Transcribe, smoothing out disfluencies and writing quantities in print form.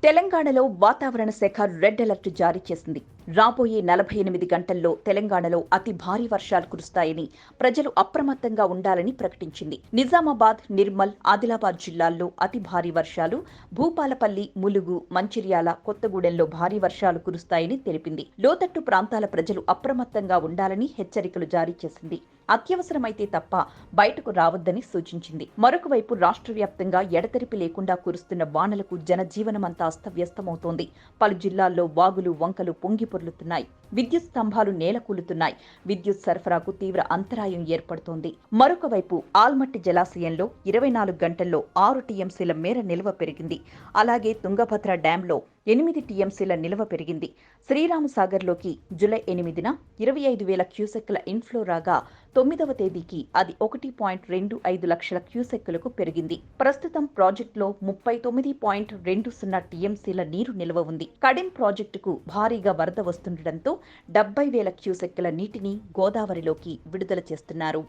తెలంగాణలో వాతావరణ శాఖ రెడ్ అలర్ట్ జారీ చేసింది. రాబోయే 48 గంటల్లో తెలంగాణలో అతి భారీ వర్షాలు కురుస్తాయని, ప్రజలు అప్రమత్తంగా ఉండాలని ప్రకటించింది. నిజామాబాద్, నిర్మల్, ఆదిలాబాద్ జిల్లాల్లో అతి భారీ వర్షాలు, భూపాలపల్లి, ములుగు, మంచిర్యాల, కొత్తగూడెంలో భారీ వర్షాలు కురుస్తాయని తెలిపింది. లోతట్టు ప్రాంతాల ప్రజలు అప్రమత్తంగా ఉండాలని హెచ్చరికలు జారీ చేసింది. అత్యవసరమైతే తప్ప బయటకు రావద్దని సూచించింది. మరొక వైపు రాష్ట్ర వ్యాప్తంగా ఎడతెరిపి లేకుండా కురుస్తున్న వానలకు జనజీవనమంతా అస్తవ్యస్తమవుతోంది. పలు జిల్లాల్లో వాగులు, వంకలు పొంగి పొర్లుతున్నాయి. విద్యుత్ స్తంభాలు నేలకూలుతున్నాయి. విద్యుత్ సరఫరాకు తీవ్ర అంతరాయం ఏర్పడుతోంది. మరొక వైపు ఆల్మట్టి జలాశయంలో 24 గంటల్లో 6 టీఎంసీల మేర నిల్వ పెరిగింది. అలాగే తుంగభద్ర డ్యాంలో 8 టీఎంసీల నిల్వ పెరిగింది. శ్రీరామసాగర్లోకి జూలై 8న 25,000 క్యూసెక్కుల ఇన్ఫ్లో రాగా 9వ తేదీకి అది 1.25 లక్షల క్యూసెక్కులకు పెరిగింది. ప్రస్తుతం ప్రాజెక్టులో 39.20 టీఎంసీల నీరు నిల్వ ఉంది. కడెం ప్రాజెక్టుకు భారీగా వరద వస్తుండటంతో 70,000 క్యూసెక్కుల నీటిని గోదావరిలోకి విడుదల చేస్తున్నారు.